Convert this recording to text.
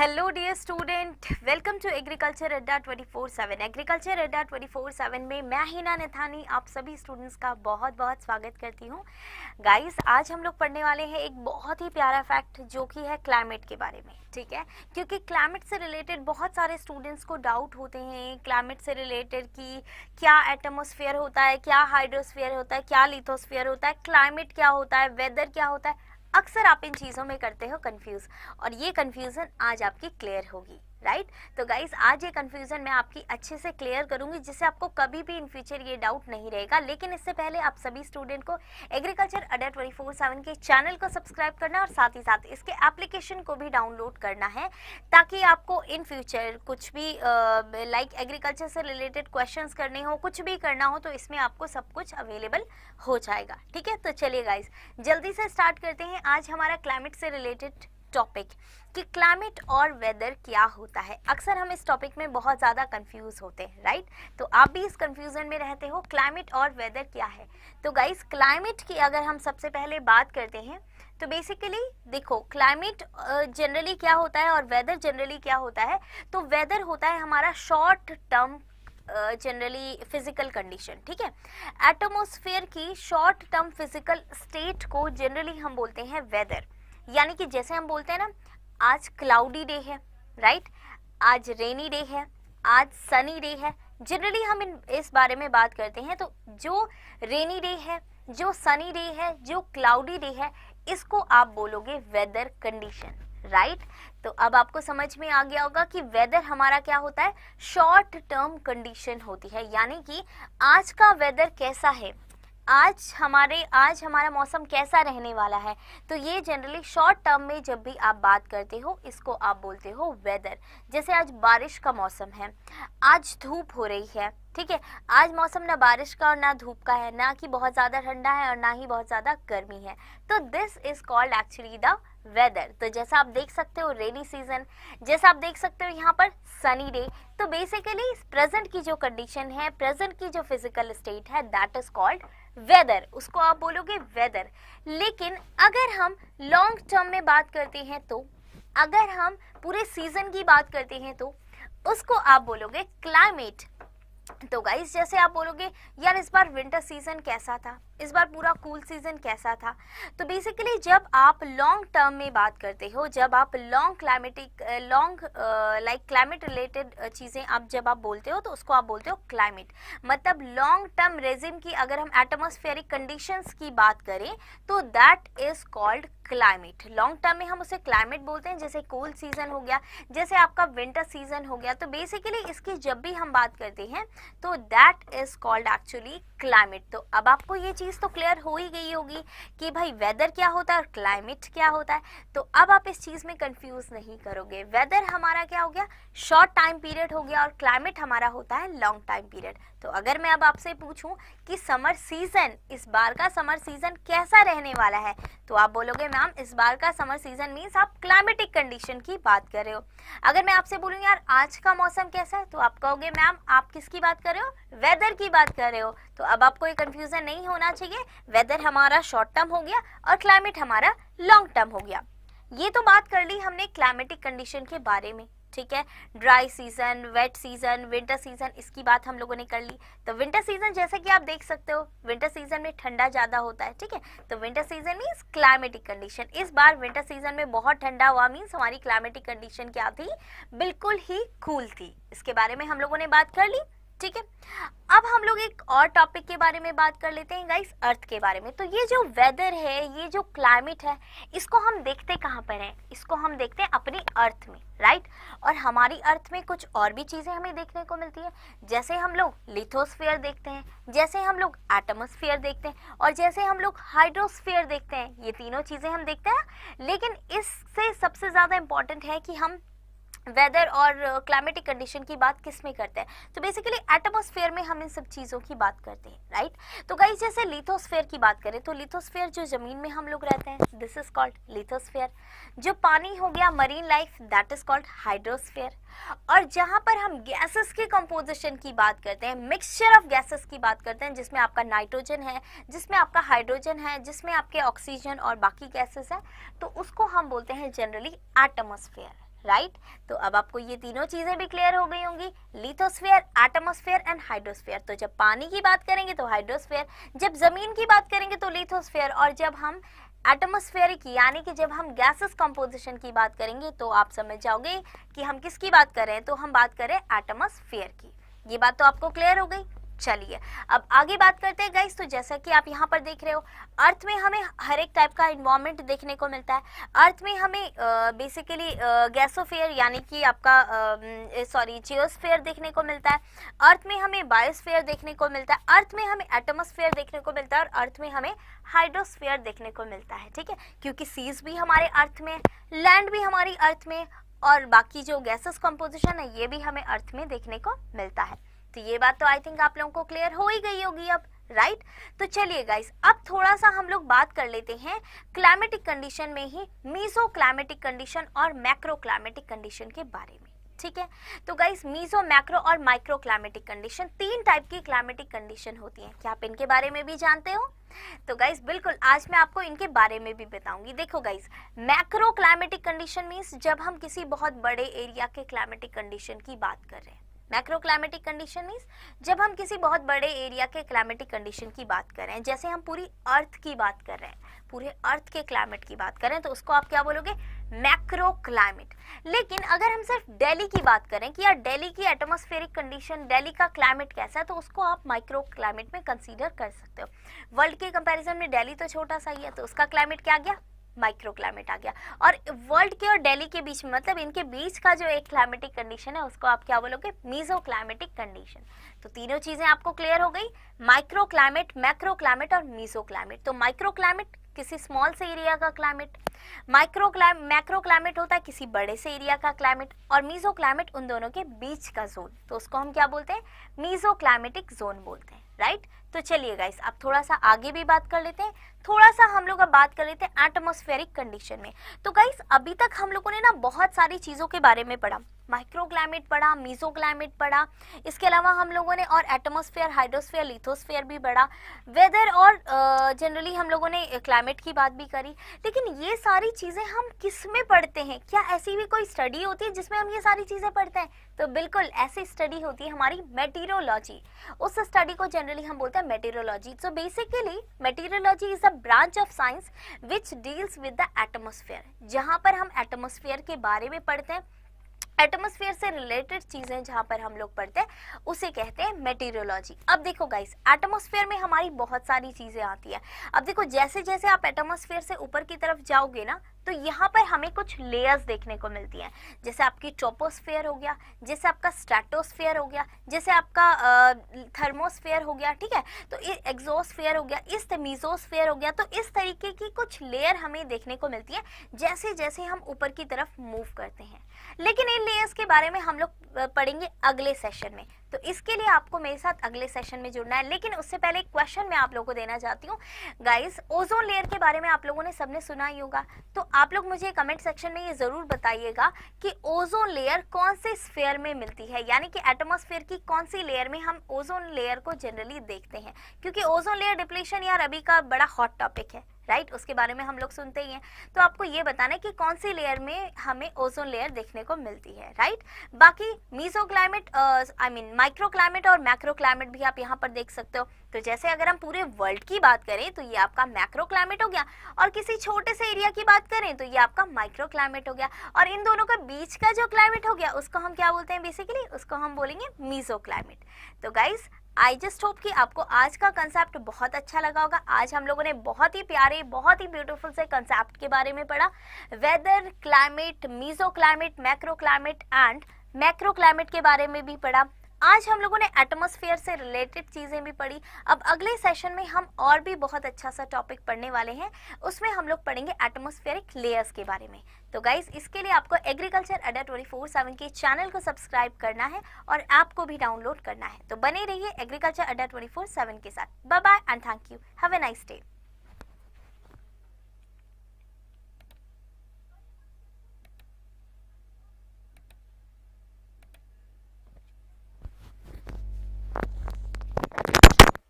Hello dear student, welcome to agriculture Adda 24/7। Agriculture Adda 24/7 में मैं हिना नथानी आप सभी स्टूडेंट्स का बहुत बहुत स्वागत करती हूँ। गाइस, आज हम लोग पढ़ने वाले हैं एक बहुत ही प्यारा फैक्ट जो कि है क्लाइमेट के बारे में। ठीक है, क्योंकि क्लाइमेट से रिलेटेड बहुत सारे स्टूडेंट्स को डाउट होते हैं क्लाइमेट से रिलेटेड कि क्या एटमॉस्फेयर होता है, क्या हाइड्रोस्फीयर होता है, क्या लिथोस्फीयर होता है, क्लाइमेट क्या होता है, वेदर क्या होता है। अक्सर आप इन चीज़ों में करते हो कंफ्यूज, और ये कंफ्यूजन आज आपकी क्लियर होगी, राइट। तो गाइस, आज ये कंफ्यूजन मैं आपकी अच्छे से क्लियर करूंगी जिससे आपको कभी भी इन फ्यूचर ये डाउट नहीं रहेगा। लेकिन इससे पहले आप सभी स्टूडेंट को एग्रीकल्चर अड्डा 24/7 के चैनल को सब्सक्राइब करना और साथ ही साथ इसके एप्लीकेशन को भी डाउनलोड करना है, ताकि आपको इन फ्यूचर कुछ भी लाइक एग्रीकल्चर से रिलेटेड क्वेश्चंस करने हो, कुछ भी करना हो, तो इसमें आपको सब कुछ अवेलेबल हो जाएगा। ठीक है, तो चलिए गाइस जल्दी से स्टार्ट करते हैं आज हमारा क्लाइमेट से रिलेटेड टॉपिक कि क्लाइमेट और वेदर क्या होता है। अक्सर हम इस टॉपिक में बहुत ज़्यादा कंफ्यूज होते हैं, राइट। तो आप भी इस कंफ्यूजन में रहते हो, क्लाइमेट और वेदर क्या है। तो गाइस, क्लाइमेट की अगर हम सबसे पहले बात करते हैं तो बेसिकली देखो, क्लाइमेट जनरली क्या होता है और वेदर जनरली क्या होता है। तो वेदर होता है हमारा short term generally physical condition. ठीक है, एटमॉस्फेयर की शॉर्ट टर्म फिजिकल स्टेट को जनरली हम बोलते हैं वेदर। यानी कि जैसे हम बोलते हैं ना, आज क्लाउडी डे है, राइट, आज रेनी डे है, आज सनी डे है। जनरली हम इस बारे में बात करते हैं। तो जो रेनी डे है, जो सनी डे है, जो क्लाउडी डे है, इसको आप बोलोगे वेदर कंडीशन, राइट। तो अब आपको समझ में आ गया होगा कि वेदर हमारा क्या होता है, शॉर्ट टर्म कंडीशन होती है। यानी कि आज का वेदर कैसा है, आज हमारा मौसम कैसा रहने वाला है, तो ये जनरली शॉर्ट टर्म में जब भी आप बात करते हो इसको आप बोलते हो वेदर। जैसे आज बारिश का मौसम है, आज धूप हो रही है, ठीक है, आज मौसम ना बारिश का और ना धूप का है, ना कि बहुत ज़्यादा ठंडा है और ना ही बहुत ज़्यादा गर्मी है। तो this is called actually the weather. तो जैसा आप देख सकते हो रेनी सीजन, जैसा आप देख सकते हो यहाँ पर सनी डे। तो बेसिकली प्रेजेंट की जो कंडीशन है, प्रेजेंट की जो फिजिकल स्टेट है, दैट इज कॉल्ड वेदर, उसको आप बोलोगे वेदर। लेकिन अगर हम लॉन्ग टर्म में बात करते हैं, तो अगर हम पूरे सीजन की बात करते हैं तो उसको आप बोलोगे क्लाइमेट। तो गाइस, जैसे आप बोलोगे यार इस बार विंटर सीजन कैसा था, इस बार पूरा कूल सीजन कैसा था। तो बेसिकली जब आप लॉन्ग टर्म में बात करते हो, जब आप लाइक क्लाइमेट रिलेटेड चीज़ें जब आप बोलते हो तो उसको आप बोलते हो क्लाइमेट। मतलब लॉन्ग टर्म रेजिम की अगर हम एटमॉस्फेरिक कंडीशंस की बात करें तो that is called climate. Long term में हम उसे क्लाइमेट बोलते हैं। जैसे कूल सीजन हो गया, जैसे आपका विंटर सीजन हो गया। तो बेसिकली इसकी जब भी हम बात करते हैं तो that is called actually climate. तो अब आपको ये चीज़ तो क्लियर हो ही गई होगी कि भाई वेदर क्या होता है और क्लाइमेट क्या होता है। तो अब आप इस चीज़ में कंफ्यूज नहीं करोगे। वेदर हमारा क्या हो गया, शॉर्ट टाइम पीरियड हो गया, और क्लाइमेट हमारा होता है लॉन्ग टाइम पीरियड। तो अगर मैं अब आपसे पूछूं कि समर सीजन, इस बार का समर सीजन कैसा रहने वाला है, तो आप बोलोगे मैम इस बार का समर सीजन मीन्स आप क्लाइमेटिक कंडीशन की बात कर रहे हो। अगर मैं आपसे बोलूँ यार आज का मौसम कैसा है, तो आप कहोगे मैम आप किसकी बात कर रहे हो, वेदर की बात कर रहे हो। तो अब आपको ये कंफ्यूजन नहीं होना चाहिए। वेदर हमारा शॉर्ट टर्म हो गया और क्लाइमेट हमारा लॉन्ग टर्म हो गया। ये तो बात कर ली हमने क्लाइमेटिक कंडीशन के बारे में, ठीक है। Dry season, wet season, winter season, इसकी बात हम लोगों ने कर ली। तो विंटर सीजन जैसे कि आप देख सकते हो, विंटर सीजन में ठंडा ज़्यादा होता है, ठीक है। तो winter season means climatic condition. इस बार विंटर सीजन में बहुत ठंडा हुआ मीन्स हमारी क्लाइमेटिक कंडीशन क्या थी, बिल्कुल ही कूल थी। इसके बारे में हम लोगों ने बात कर ली, ठीक है। अब हम लोग एक और टॉपिक के बारे में बात कर लेते हैं गाइस, अर्थ के बारे में। तो ये जो वेदर है, ये जो क्लाइमेट है, इसको हम देखते कहाँ पर हैं, इसको हम देखते हैं अपनी अर्थ में, राइट। और हमारी अर्थ में कुछ और भी चीज़ें हमें देखने को मिलती है। जैसे हम लोग लिथोस्फीयर देखते हैं, जैसे हम लोग एटमॉस्फेयर देखते हैं, और जैसे हम लोग हाइड्रोस्फीयर देखते हैं। ये तीनों चीज़ें हम देखते हैं। लेकिन इससे सबसे ज़्यादा इम्पॉर्टेंट है कि हम वेदर और क्लाइमेटिक कंडीशन की बात किस में करते हैं, तो बेसिकली एटमॉस्फेयर में हम इन सब चीज़ों की बात करते हैं, राइट। तो गाइस, जैसे लिथोस्फेयर की बात करें तो लिथोस्फेयर जो ज़मीन में हम लोग रहते हैं, दिस इज कॉल्ड लिथोस्फेयर। जो पानी हो गया, marine life, that is called hydrosphere. और जहाँ पर हम गैसेस की कंपोजिशन की बात करते हैं, मिक्सचर ऑफ गैसेस की बात करते हैं, जिसमें आपका नाइट्रोजन है, जिसमें आपका हाइड्रोजन है, जिसमें आपके ऑक्सीजन और बाकी गैसेस हैं, तो उसको हम बोलते हैं जनरली एटमॉस्फेयर, राइट। तो अब आपको ये तीनों चीजें भी क्लियर हो गई होंगी, लिथोस्फीयर, एटमॉस्फेयर एंड हाइड्रोस्फीयर। तो जब पानी की बात करेंगे तो हाइड्रोस्फीयर, जब जमीन की बात करेंगे तो लिथोस्फीयर, और जब हम एटमॉस्फेरिक यानी कि जब हम गैसेस कंपोजिशन की बात करेंगे तो आप समझ जाओगे कि हम किसकी बात कर रहे हैं। तो हम बात कर रहे हैं एटमॉस्फेयर की। ये बात तो आपको क्लियर हो गई। चलिए अब आगे बात करते हैं गाइस। तो जैसा कि आप यहाँ पर देख रहे हो, अर्थ में हमें हर एक टाइप का इन्वायरमेंट देखने को मिलता है। अर्थ में हमें बेसिकली गैसोफेयर यानी कि आपका जियोस्फेयर देखने को मिलता है। अर्थ में हमें बायोस्फेयर देखने को मिलता है। अर्थ में हमें एटमॉस्फेयर देखने को मिलता है, और अर्थ में हमें हाइड्रोस्फीयर देखने को मिलता है। ठीक है, क्योंकि सीज भी हमारे अर्थ में, लैंड भी हमारी अर्थ में, और बाकी जो गैसेस कंपोजिशन है ये भी हमें अर्थ में देखने को मिलता है। तो ये बात तो आई थिंक आप लोगों को क्लियर हो ही गई होगी अब, राइट। तो चलिए गाइस, अब थोड़ा सा हम लोग बात कर लेते हैं क्लाइमेटिक कंडीशन में ही मीसो क्लाइमेटिक कंडीशन और मैक्रो क्लाइमेटिक कंडीशन के बारे में। ठीक है, तो गाइस मीसो, मैक्रो और माइक्रो क्लाइमेटिक कंडीशन, तीन टाइप की क्लाइमेटिक कंडीशन होती हैं। क्या आप इनके बारे में भी जानते हो? तो गाइस बिल्कुल, आज मैं आपको इनके बारे में भी बताऊंगी। देखो guys, macro climatic condition means जब हम किसी बहुत बड़े एरिया के क्लाइमेटिक कंडीशन की बात कर रहे हैं। मैक्रो क्लाइमेटिक कंडीशन मीन्स जब हम किसी बहुत बड़े एरिया के क्लाइमेटिक कंडीशन की बात कर रहे हैं, जैसे हम पूरी अर्थ की बात कर रहे हैं, पूरे अर्थ के क्लाइमेट की बात कर रहे हैं, तो उसको आप क्या बोलोगे? Macro climate. लेकिन अगर हम सिर्फ दिल्ली की बात करें कि यार दिल्ली की एटमॉस्फेरिक कंडीशन, दिल्ली का क्लाइमेट कैसा है, तो उसको आप माइक्रो क्लाइमेट में कंसीडर कर सकते हो। वर्ल्ड के कंपैरिजन में दिल्ली तो छोटा सा ही है, तो उसका क्लाइमेट क्या गया? माइक्रो क्लाइमेट आ गया। और वर्ल्ड के और दिल्ली के बीच में, मतलब इनके बीच का जो एक क्लाइमेटिक कंडीशन है, उसको आप क्या बोलोगे? Meso climatic condition. तो तीनों चीजें आपको क्लियर हो गई, माइक्रो क्लाइमेट, मैक्रो क्लाइमेट और मीसो क्लाइमेट। तो माइक्रो क्लाइमेट किसी स्मॉल से एरिया का क्लाइमेट, मैक्रो क्लाइमेट होता है किसी बड़े से एरिया का क्लाइमेट, और मीसो क्लाइमेट उन दोनों के बीच का जोन, तो उसको हम क्या बोलते हैं? मीसो क्लाइमेटिक जोन बोलते हैं, राइट। तो चलिए गाइस, अब थोड़ा सा आगे भी बात कर लेते हैं। थोड़ा सा हम लोग अब बात कर लेते हैं एटमॉस्फेरिक कंडीशन में। तो गाइस, अभी तक हम लोगों ने ना बहुत सारी चीज़ों के बारे में पढ़ा, माइक्रो क्लाइमेट पढ़ा, मीसो क्लाइमेट पढ़ा, इसके अलावा हम लोगों ने और एटमॉस्फेयर, हाइड्रोस्फेयर, लिथोस्फेयर भी पढ़ा, वेदर और जनरली हम लोगों ने क्लाइमेट की बात भी करी। लेकिन ये सारी चीज़ें हम किस में पढ़ते हैं? क्या ऐसी भी कोई स्टडी होती है जिसमें हम ये सारी चीज़ें पढ़ते हैं? तो बिल्कुल ऐसी स्टडी होती है हमारी मेटीरोलॉजी। उस स्टडी को जनरली हम बोलते हैं meteorology. So basically meteorology is a branch of science which deals with the atmosphere, जहाँ पर हम एटमॉस्फेयर के बारे में पढ़ते हैं। एटमॉस्फेयर से रिलेटेड चीजें जहां पर हम लोग पढ़ते हैं उसे कहते हैं मेटीरियोलॉजी। अब देखो गाइस, एटमॉस्फेयर में हमारी बहुत सारी चीजें आती है। अब देखो, जैसे जैसे आप एटमॉस्फेयर से ऊपर की तरफ जाओगे ना, तो यहाँ पर हमें कुछ लेयर्स देखने को मिलती हैं। जैसे आपकी ट्रोपोस्फेयर हो गया, जैसे आपका स्ट्रेटोस्फेयर हो गया, जैसे आपका थर्मोस्फेयर हो गया, ठीक है, तो एक्सोस्फेयर हो गया, इस मीसोस्फेयर हो गया। तो इस तरीके की कुछ लेयर हमें देखने को मिलती है जैसे जैसे हम ऊपर की तरफ मूव करते हैं। लेकिन इन लेयर्स के बारे में हम लोग पढ़ेंगे अगले सेशन में, तो इसके लिए आपको मेरे साथ अगले सेशन में जुड़ना है। लेकिन उससे पहले एक क्वेश्चन मैं आप लोगों को देना चाहती हूँ। गाइस, ओजोन लेयर के बारे में आप लोगों ने सबने सुना ही होगा, तो आप लोग मुझे कमेंट सेक्शन में ये जरूर बताइएगा कि ओजोन लेयर कौन से स्फीयर में मिलती है, यानी कि एटमॉस्फेयर की कौन सी लेयर में हम ओजोन लेयर को जनरली देखते हैं। क्योंकि ओजोन लेयर डिप्लीशन यार अभी का बड़ा हॉट टॉपिक है, राइट, उसके बारे में हम लोग सुनते ही हैं। तो आपको ये बताना है कि कौन सी लेयर में हमें ओजोन लेयर देखने को मिलती है, राइट। बाकी मीसो क्लाइमेट, माइक्रो क्लाइमेट और मैक्रो क्लाइमेट भी आप यहाँ पर देख सकते हो। तो जैसे अगर हम पूरे वर्ल्ड की बात करें तो ये आपका मैक्रो क्लाइमेट हो गया, और किसी छोटे से एरिया की बात करें तो ये आपका माइक्रो क्लाइमेट हो गया, और इन दोनों के बीच का जो क्लाइमेट हो गया उसको हम क्या बोलते हैं? बेसिकली उसको हम बोलेंगे मीसो क्लाइमेट। तो गाइस, आई जस्ट होप कि आपको आज का कंसेप्ट बहुत अच्छा लगा होगा। आज हम लोगों ने बहुत ही प्यारे, बहुत ही ब्यूटीफुल से कंसेप्ट के बारे में पढ़ा, weather, climate, meso climate, macro climate and macro climate के बारे में भी पढ़ा। आज हम लोगों ने एटमॉस्फेयर से रिलेटेड चीज़ें भी पढ़ी। अब अगले सेशन में हम और भी बहुत अच्छा सा टॉपिक पढ़ने वाले हैं, उसमें हम लोग पढ़ेंगे एटमॉस्फेरिक लेयर्स के बारे में। तो गाइस, इसके लिए आपको एग्रीकल्चर अड्डा 24/7 के चैनल को सब्सक्राइब करना है और ऐप को भी डाउनलोड करना है। तो बने रहिए एग्रीकल्चर अड्डा 24/7 के साथ। Bye bye and thank you. Have a nice day.